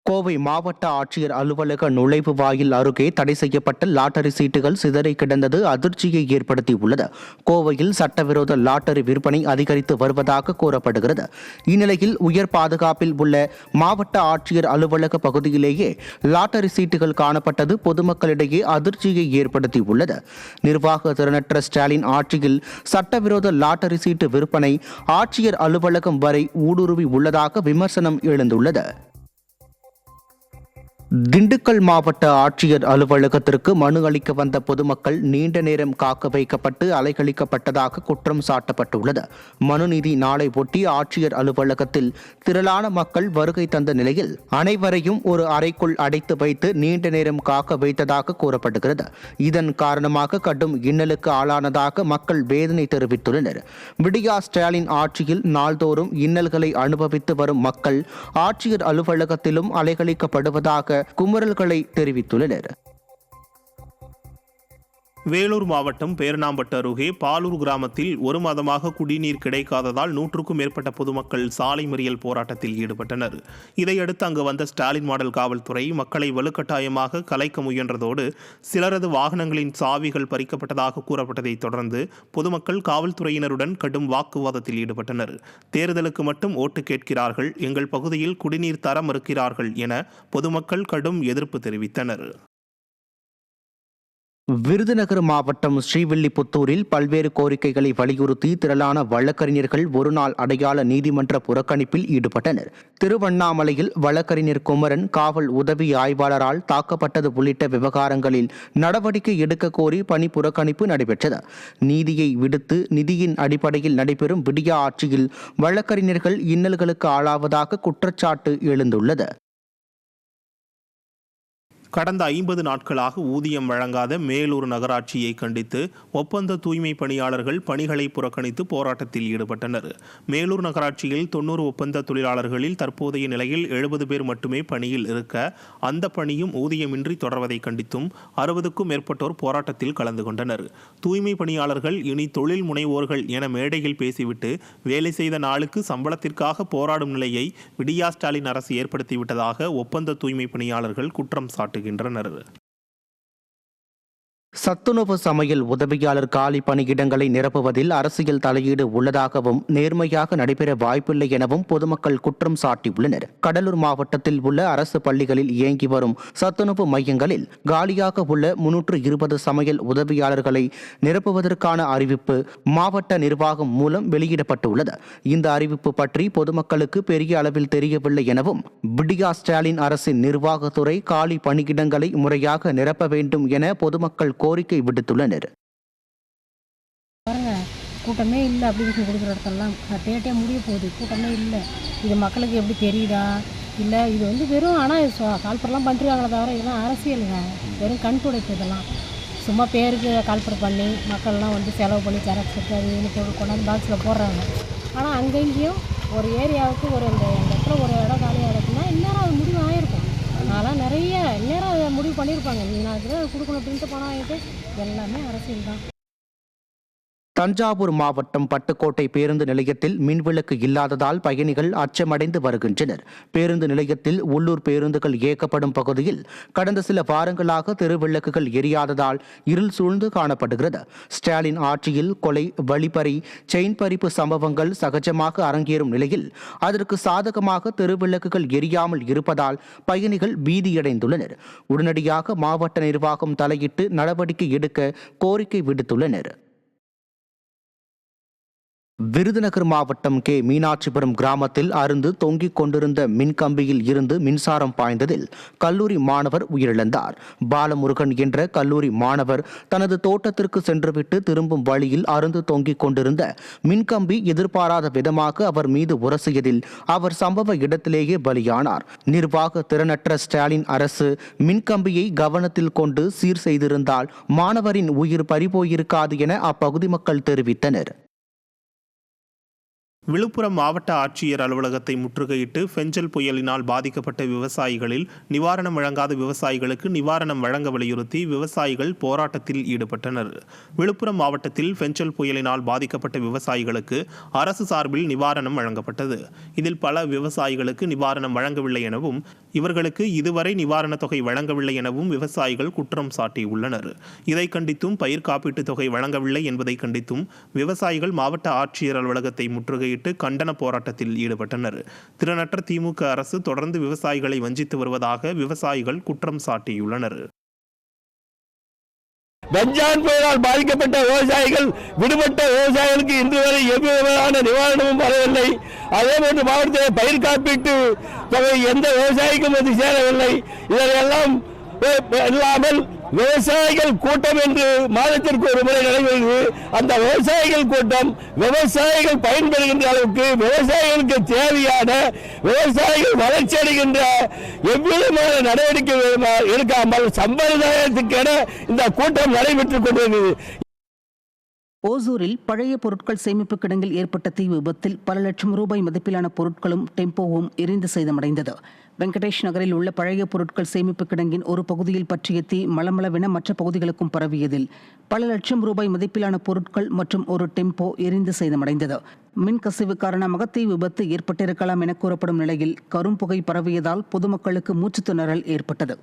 கோவை மாவட்ட ஆட்சியர் அலுவலக நுழைவு வாயில் அருகே தடை செய்யப்பட்ட லாட்டரி சீட்டுகள் சிதறி கிடந்தது அதிர்ச்சியை ஏற்படுத்தியுள்ளது. கோவையில் சட்டவிரோத லாட்டரி விற்பனை அதிகரித்து வருவதாக கூறப்படுகிறது. இந்நிலையில் உயர் பாதுகாப்பில் உள்ள மாவட்ட ஆட்சியர் அலுவலக பகுதியிலேயே லாட்டரி சீட்டுகள் காணப்பட்டது பொதுமக்களிடையே அதிர்ச்சியை ஏற்படுத்தியுள்ளது. நிர்வாக திறனற்ற ஸ்டாலின் ஆட்சியில் சட்டவிரோத லாட்டரி சீட்டு விற்பனை ஆட்சியர் அலுவலகம் வரை ஊடுருவி உள்ளதாக விமர்சனம் எழுந்துள்ளது. திண்டுக்கல் மாவட்ட ஆட்சியர் அலுவலகத்திற்கு மனு அளிக்க வந்த பொதுமக்கள் நீண்ட நேரம் காக்க வைக்கப்பட்டு அலைக்கழிக்கப்பட்டதாக குற்றம் சாட்டப்பட்டுள்ளது. மனுநீதி நாளை ஒட்டி ஆட்சியர் அலுவலகத்தில் திரளான மக்கள் வருகை தந்த நிலையில் அனைவரையும் ஒரு அறைக்குள் அடைத்து வைத்து நீண்ட நேரம் காக்க வைத்ததாக கூறப்படுகிறது. இதன் காரணமாக கடும் இன்னலுக்கு ஆளானதாக மக்கள் வேதனை தெரிவித்துள்ளனர். விடியா ஸ்டாலின் ஆட்சியில் நாள்தோறும் இன்னல்களை அனுபவித்து வரும் மக்கள் ஆட்சியர் அலுவலகத்திலும் அலைக்கழிக்கப்படுவதாக குமுறல்களை தெரிவித்துள்ளனர். வேலூர் மாவட்டம் பேரணாம்பட்டு அருகே பாலூர் கிராமத்தில் ஒரு மாதமாக குடிநீர் கிடைக்காததால் 100க்கும் மேற்பட்ட பொதுமக்கள் சாலை மறியல் போராட்டத்தில் ஈடுபட்டனர். இதையடுத்து அங்கு வந்த ஸ்டாலின் மாடல் காவல்துறை மக்களை வலுக்கட்டாயமாக கலைக்க முயன்றதோடு சிலரது வாகனங்களின் சாவிகள் பறிக்கப்பட்டதாக கூறப்பட்டதைத் தொடர்ந்து பொதுமக்கள் காவல்துறையினருடன் கடும் வாக்குவாதத்தில் ஈடுபட்டனர். தேர்தலுக்கு மட்டும் ஓட்டு கேட்கிறார்கள், எங்கள் பகுதியில் குடிநீர் தர மறுக்கிறார்கள் என பொதுமக்கள் கடும் எதிர்ப்பு தெரிவித்தனர். விருதுநகர் மாவட்டம் ஸ்ரீவில்லிபுத்தூரில் பல்வேறு கோரிக்கைகளை வலியுறுத்தி திரளான வழக்கறிஞர்கள் ஒருநாள் அடையாள நீதிமன்ற புறக்கணிப்பில் ஈடுபட்டனர். திருவண்ணாமலையில் வழக்கறிஞர் குமரன் காவல் உதவி ஆய்வாளரால் தாக்கப்பட்டது உள்ளிட்ட விவகாரங்களில் நடவடிக்கை எடுக்க கோரி பணி புறக்கணிப்பு நடைபெற்றது. நீதியை விடுத்து நிதியின் அடிப்படையில் நடைபெறும் விடியா ஆட்சியில் வழக்கறிஞர்கள் இன்னல்களுக்கு ஆளாவதாக குற்றச்சாட்டு எழுந்துள்ளது. கடந்த 50 நாட்களாக ஊதியம் வழங்காத மேலூர் நகராட்சியை கண்டித்து ஒப்பந்த தூய்மை பணியாளர்கள் பணிகளை புறக்கணித்து போராட்டத்தில் ஈடுபட்டனர். மேலூர் நகராட்சியில் 90 ஒப்பந்த தொழிலாளர்களில் தற்போதைய நிலையில் 70 பேர் மட்டுமே பணியில் இருக்க அந்த பணியும் ஊதியமின்றி தொடர்வதை கண்டித்தும் 60க்கும் மேற்பட்டோர் போராட்டத்தில் கலந்து கொண்டனர். தூய்மை பணியாளர்கள் இனி தொழில் முனைவோர்கள் என மேடையில் பேசிவிட்டு வேலை செய்த நாளுக்கு சம்பளத்திற்காக போராடும் நிலையை விடியா ஸ்டாலின் அரசு ஏற்படுத்திவிட்டதாக ஒப்பந்த தூய்மை பணியாளர்கள் குற்றம் சாட்டுகின்றனர். சத்துணவு சமையல் உதவியாளர் காலி பணியிடங்களை நிரப்புவதில் அரசியல் தலையீடு உள்ளதாகவும் நேர்மையாக நடைபெற வாய்ப்பில்லை எனவும் பொதுமக்கள் குற்றம் சாட்டியுள்ளனர். கடலூர் மாவட்டத்தில் உள்ள அரசு பள்ளிகளில் இயங்கி வரும் சத்துணவு மையங்களில் காலியாக உள்ள 320 சமையல் உதவியாளர்களை நிரப்புவதற்கான அறிவிப்பு மாவட்ட நிர்வாகம் மூலம் வெளியிடப்பட்டுள்ளது. இந்த அறிவிப்பு பற்றி பொதுமக்களுக்கு பெரிய அளவில் தெரியவில்லை எனவும் விடியா ஸ்டாலின் அரசின் நிர்வாகத்துறை காலி பணியிடங்களை முறையாக நிரப்ப வேண்டும் என பொதுமக்கள் கோரிக்கை விடுத்துள்ளனர். கூட்டமே இல்லை அப்ளிகேஷன் கொடுக்குற இடத்துலலாம் டேட்டே முடிய போகுது, கூட்டமே இல்லை. இது மக்களுக்கு எப்படி தெரியுதா இல்லை இது வெறும் ஆனால் கால்பரெலாம் பண்ணிருக்காங்களே தவிர இதெல்லாம் அரசியலுங்க, வெறும் கண் துடைப்பு. இதெல்லாம் சும்மா பேருக்கு கால்பர் பண்ணி மக்கள்லாம் செலவு பண்ணி ஜெராக்ஸ் எடுத்து அது இதுன்னு கொண்டாந்து பாக்ஸில் போடுறாங்க. ஆனால் அங்கே இங்கேயும் ஒரு ஏரியாவுக்கு ஒரு இந்த இடத்துல ஒரு இடம் காலியாக இருக்குன்னா இந்நேரம் அது முடிவு ஆகிருக்கும். அதனால் நிறைய இந்நேரம் அதை முடிவு பண்ணியிருப்பாங்க. நான் இதில் கொடுக்கணும் அப்படின்ட்டு பணம் ஆகிட்டு எல்லாமே அரசியல் தான். தஞ்சாவூர் மாவட்டம் பட்டுக்கோட்டை பேருந்து நிலையத்தில் மின்விளக்கு இல்லாததால் பயணிகள் அச்சமடைந்து வருகின்றனர். பேருந்து நிலையத்தில் உள்ளூர் பேருந்துகள் இயக்கப்படும் பகுதியில் கடந்த சில வாரங்களாக தெருவிளக்குகள் எரியாததால் இருள் சூழ்ந்து காணப்படுகிறது. ஸ்டாலின் ஆட்சியில் கொலை, வழிப்பறி, செயின் பறிப்பு சம்பவங்கள் சகஜமாக அரங்கேறும் நிலையில் அதற்கு சாதகமாக தெருவிளக்குகள் எரியாமல் இருப்பதால் பயணிகள் பீதியடைந்துள்ளனர். உடனடியாக மாவட்ட நிர்வாகம் தலையிட்டு நடவடிக்கை எடுக்க கோரிக்கை விடுத்துள்ளனர். விருதுநகர் மாவட்டம் மீனாட்சிபுரம் கிராமத்தில் அருந்து தொங்கிக் கொண்டிருந்த மின்கம்பியில் இருந்து மின்சாரம் பாய்ந்ததில் கல்லூரி மாணவர் உயிரிழந்தார். பாலமுருகன் என்ற கல்லூரி மாணவர் தனது தோட்டத்திற்கு சென்றுவிட்டு திரும்பும் வழியில் அருந்து தொங்கிக் கொண்டிருந்த மின்கம்பி எதிர்பாராத விதமாக அவர் மீது உரசியதில் அவர் சம்பவ இடத்திலேயே பலியானார். நிர்வாக திறனற்ற ஸ்டாலின் அரசு மின்கம்பியை கவனத்தில் கொண்டு சீர் செய்திருந்தால் மாணவரின் உயிர் பறிபோயிருக்காது என அப்பகுதி மக்கள் தெரிவித்தனர். விழுப்புரம் மாவட்ட ஆட்சியர் அலுவலகத்தை முற்றுகையிட்டு பெஞ்சல் புயலினால் பாதிக்கப்பட்ட விவசாயிகளில் நிவாரணம் வழங்காத விவசாயிகளுக்கு நிவாரணம் வழங்க வலியுறுத்தி விவசாயிகள் போராட்டத்தில் ஈடுபட்டனர். விழுப்புரம் மாவட்டத்தில் பெஞ்சல் புயலினால் பாதிக்கப்பட்ட விவசாயிகளுக்கு அரசு சார்பில் நிவாரணம் வழங்கப்பட்டது. இதில் பல விவசாயிகளுக்கு நிவாரணம் வழங்கவில்லை எனவும் இவர்களுக்கு இதுவரை நிவாரணத் தொகை வழங்கவில்லை எனவும் விவசாயிகள் குற்றம் சாட்டியுள்ளனர். இதை கண்டித்தும் பயிர் காப்பீட்டுத் தொகை வழங்கவில்லை என்பதை கண்டித்தும் விவசாயிகள் மாவட்ட ஆட்சியர் அலுவலகத்தை முற்றுகையிட்டு கண்டன போராட்டத்தில் ஈடுபட்டனர். திறனற்ற திமுக அரசு தொடர்ந்து விவசாயிகளை வஞ்சித்து வருவதாக விவசாயிகள் குற்றம் சாட்டியுள்ளனர். கஞ்சான் புயலால் பாதிக்கப்பட்ட விவசாயிகள், விடுபட்ட விவசாயிகளுக்கு இன்று வரை எவ்விதமான நிவாரணமும் வரவில்லை. அதேபோன்று மாவட்டத்தில் பயிர் காப்பீட்டு தொகை எந்த விவசாயிக்கும் அது சேரவில்லை. இதனையெல்லாம் இல்லாமல் விவசாயிகள் கூட்டம் என்று மாதத்திற்கு ஒரு முறை நடைபெறுகிறது. அந்த விவசாயிகள் கூட்டம் விவசாயிகள் பயன்பெறுகின்ற அளவுக்கு விவசாயிகளுக்கு தேவையான விவசாயிகள் வளர்ச்சி அடைகின்ற எவ்விதமான நடவடிக்கை எடுக்காமல் சம்பிரதாயத்துக்கென இந்த கூட்டம் நடைபெற்றுக் கொண்டிருக்கிறது. ஓசூரில் பழைய பொருட்கள் சேமிப்பு கிடங்கில் ஏற்பட்ட தீ விபத்தில் பல லட்சம் ரூபாய் மதிப்பிலான பொருட்களும் டெம்போவும் எரிந்து சேதமடைந்தது. வெங்கடேஷ் நகரில் உள்ள பழைய பொருட்கள் சேமிப்பு கிடங்கின் ஒரு பகுதியில் பற்றிய தீ மளமளவென மற்ற பகுதிகளுக்கும் பரவியதில் பல லட்சம் ரூபாய் மதிப்பிலான பொருட்கள் மற்றும் ஒரு டெம்போ எரிந்து சேதமடைந்தது. மின்கசிவு காரணமாக தீ விபத்து ஏற்பட்டிருக்கலாம் என கூறப்படும் நிலையில் கரும்புகை பரவியதால் பொதுமக்களுக்கு மூச்சுத்திணறல் ஏற்பட்டது.